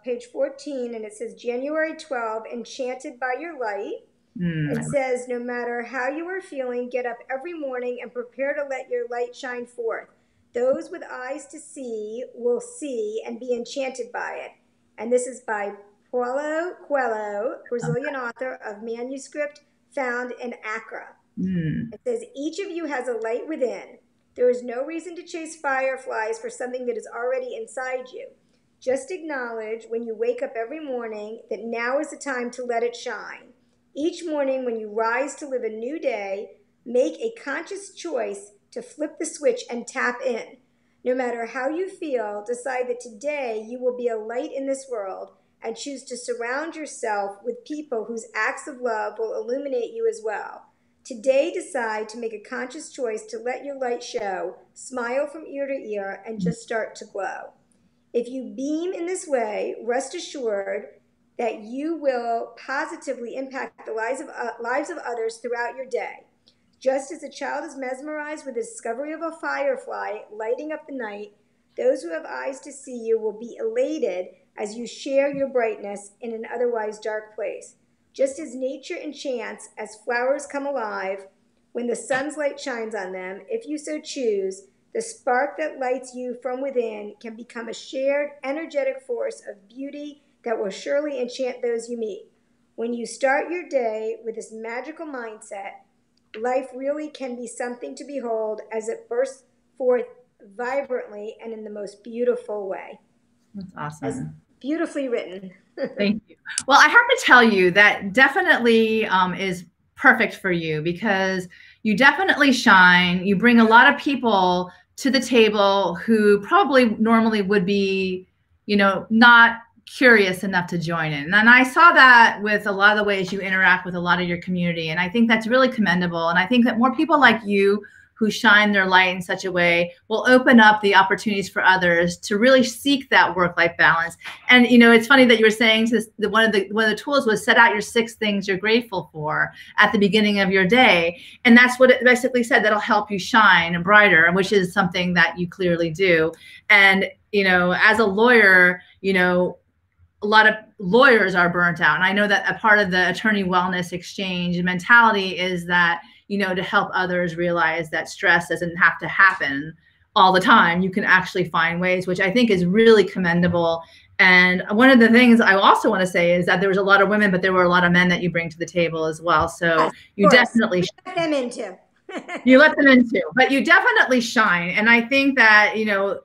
page 14, and it says January 12, Enchanted by Your Light. It says, no matter how you are feeling, get up every morning and prepare to let your light shine forth. Those with eyes to see will see and be enchanted by it. And this is by Paulo Coelho, Brazilian author of manuscript found in Accra. It says, each of you has a light within. There is no reason to chase fireflies for something that is already inside you. Just acknowledge when you wake up every morning that now is the time to let it shine. Each morning when you rise to live a new day, make a conscious choice to flip the switch and tap in. No matter how you feel, decide that today you will be a light in this world and choose to surround yourself with people whose acts of love will illuminate you as well. Today, decide to make a conscious choice to let your light show, smile from ear to ear, and just start to glow. If you beam in this way, rest assured that you will positively impact the lives of others throughout your day. Just as a child is mesmerized with the discovery of a firefly lighting up the night, those who have eyes to see you will be elated as you share your brightness in an otherwise dark place. Just as nature enchants as flowers come alive when the sun's light shines on them, if you so choose, the spark that lights you from within can become a shared, energetic force of beauty that will surely enchant those you meet. When you start your day with this magical mindset, life really can be something to behold as it bursts forth vibrantly and in the most beautiful way.
That's awesome.
As beautifully written.
Thank you. Well, I have to tell you that definitely is perfect for you because you definitely shine. You bring a lot of people to the table who probably normally would be, you know, not curious enough to join in. And I saw that with a lot of the ways you interact with a lot of your community. And I think that's really commendable. And I think that more people like you who shine their light in such a way will open up the opportunities for others to really seek that work-life balance. And you know, it's funny that you were saying one of the tools was set out your 6 things you're grateful for at the beginning of your day, and that's what it basically said. That'll help you shine brighter, which is something that you clearly do. And you know, as a lawyer, you know, a lot of lawyers are burnt out, and I know that a part of the attorney wellness exchange mentality is that, you know, to help others realize that stress doesn't have to happen all the time. You can actually find ways, which I think is really commendable. And one of the things I also want to say is that there was a lot of women, but there were a lot of men that you bring to the table as well. So yes, you definitely
let them in too.
You let them in too, but you definitely shine. And I think that, you know,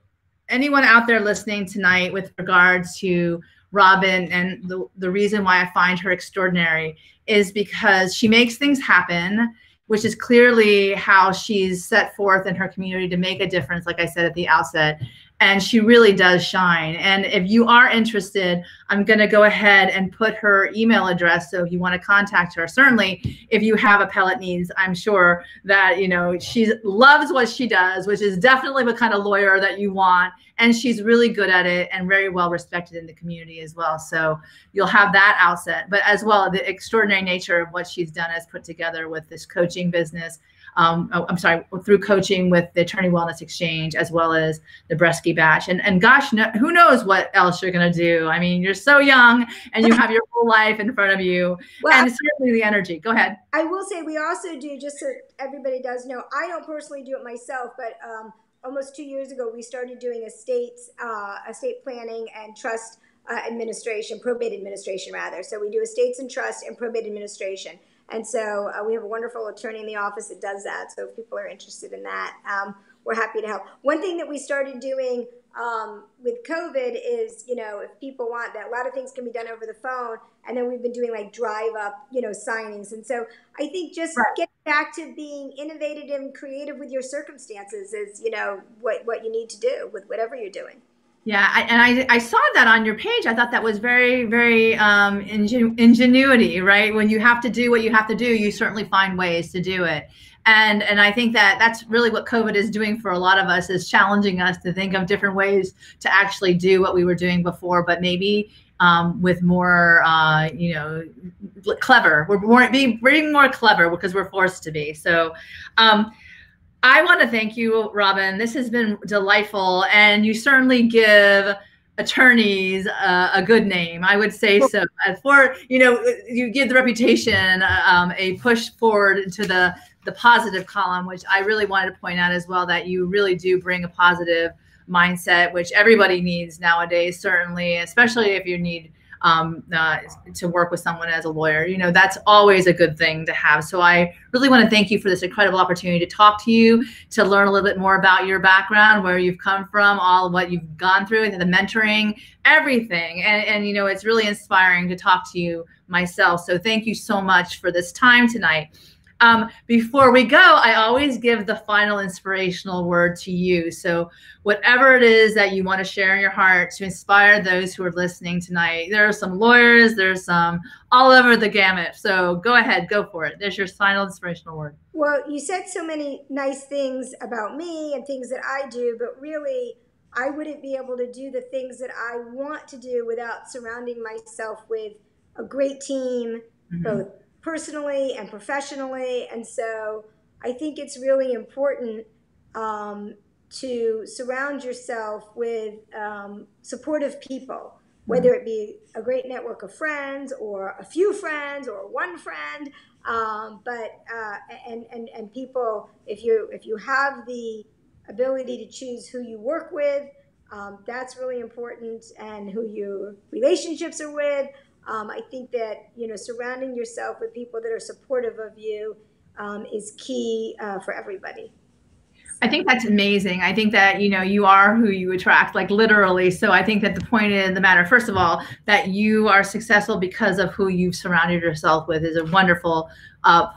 anyone out there listening tonight with regards to Robin, and the reason why I find her extraordinary is because she makes things happen, which is clearly how she's set forth in her community to make a difference, like I said at the outset. And she really does shine. And if you are interested, I'm going to go ahead and put her email address. So if you want to contact her, certainly if you have appellate needs, I'm sure that, you know, she loves what she does, which is definitely the kind of lawyer that you want. And she's really good at it and very well respected in the community as well. So you'll have that outset, but as well, the extraordinary nature of what she's done as put together with this coaching business. Through coaching with the Attorney Wellness Exchange, as well as the Bresky-Watch. And gosh, who knows what else you're going to do. I mean, you're so young and you have your whole life in front of you, well, and certainly the energy. Go ahead.
I will say we also do, just so everybody does know, I don't personally do it myself, but almost 2 years ago, we started doing estate planning and trust administration, probate administration rather. So we do estates and trust and probate administration. And so we have a wonderful attorney in the office that does that. So if people are interested in that, we're happy to help. One thing that we started doing with COVID is, you know, if people want that, a lot of things can be done over the phone. And then we've been doing like drive up, you know, signings. And so I think just getting back to being innovative and creative with your circumstances is, you know, what you need to do with whatever you're doing.
Yeah, I saw that on your page. I thought that was very, very ingenuity, right? When you have to do what you have to do, you certainly find ways to do it. And I think that that's really what COVID is doing for a lot of us, is challenging us to think of different ways to actually do what we were doing before, but maybe with more, you know, clever. We're being more clever because we're forced to be. So I want to thank you, Robin. This has been delightful, and you certainly give attorneys a good name. I would say so. For, you know, you give the reputation a push forward to the positive column, which I really wanted to point out as well, that you really do bring a positive mindset, which everybody needs nowadays, certainly, especially if you need to work with someone as a lawyer. You know, that's always a good thing to have. So I really want to thank you for this incredible opportunity to talk to you, to learn a little bit more about your background, where you've come from, all of what you've gone through, the mentoring, everything. And you know, it's really inspiring to talk to you myself. So thank you so much for this time tonight. Before we go, I always give the final inspirational word to you. So whatever it is that you want to share in your heart to inspire those who are listening tonight. There are some lawyers, there's some all over the gamut. So go ahead, go for it. There's your final inspirational word.
Well, you said so many nice things about me and things that I do, but really I wouldn't be able to do the things that I want to do without surrounding myself with a great team, both personally and professionally. And so I think it's really important to surround yourself with supportive people, whether it be a great network of friends or a few friends or one friend. And people, if you have the ability to choose who you work with, that's really important, and who your relationships are with. I think that, surrounding yourself with people that are supportive of you is key for everybody.
I think that's amazing. I think that, you are who you attract, like literally. So I think that the point of the matter, first of all, that you are successful because of who you've surrounded yourself with is a wonderful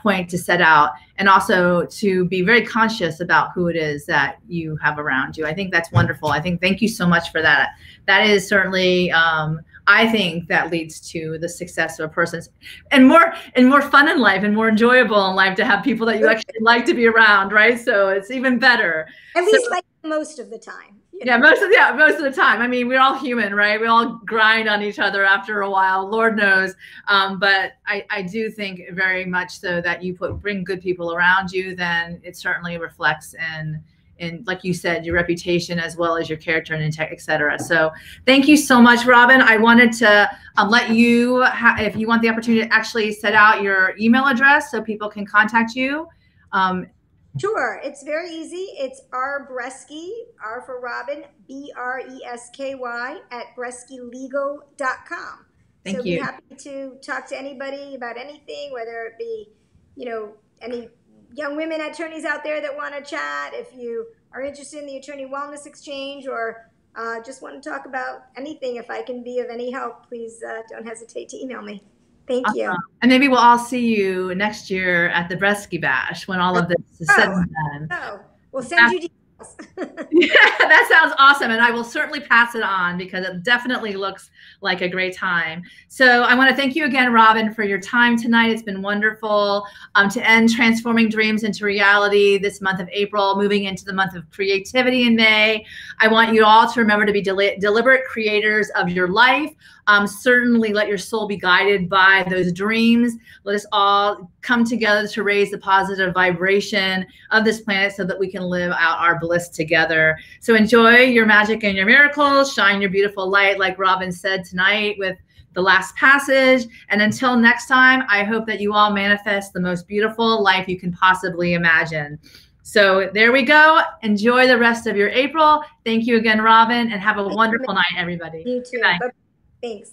point to set out. And also to be very conscious about who it is that you have around you. I think that's wonderful. Thank you so much for that. That is certainly, I think that leads to the success of a person, and more fun in life and more enjoyable in life to have people that you actually like to be around, right? So it's even better.
At least like most of the time.
Yeah, most of the time. I mean, we're all human, right? We all grind on each other after a while, Lord knows. But I do think very much so that you bring good people around you, then it certainly reflects in, like you said, your reputation as well as your character and integrity, et cetera. So thank you so much, Robin. I wanted to let you, if you want the opportunity to actually set out your email address so people can contact you.
Sure. It's very easy. It's Bresky, R for Robin, Bresky @breskylegal.com.
Thank you.
So be happy to talk to anybody about anything, whether it be, any young women attorneys out there that want to chat. If you are interested in the Attorney Wellness Exchange, or just want to talk about anything, if I can be of any help, please don't hesitate to email me. Thank you.
And maybe we'll all see you next year at the Bresky Bash when all of this is said and done.
We'll send you details.
Yeah, that sounds awesome. And I will certainly pass it on, because it definitely looks like a great time. So I want to thank you again, Robin, for your time tonight. It's been wonderful to end Transforming Dreams into Reality this month of April, moving into the month of creativity in May. I want you all to remember to be deliberate creators of your life. Certainly let your soul be guided by those dreams. Let us all come together to raise the positive vibration of this planet so that we can live out our bliss together. So enjoy your magic and your miracles. Shine your beautiful light, like Robin said tonight with the last passage. And until next time, I hope that you all manifest the most beautiful life you can possibly imagine. So there we go. Enjoy the rest of your April. Thank you again, Robin, and have a wonderful night, everybody.
You too.
Good night.
Thanks.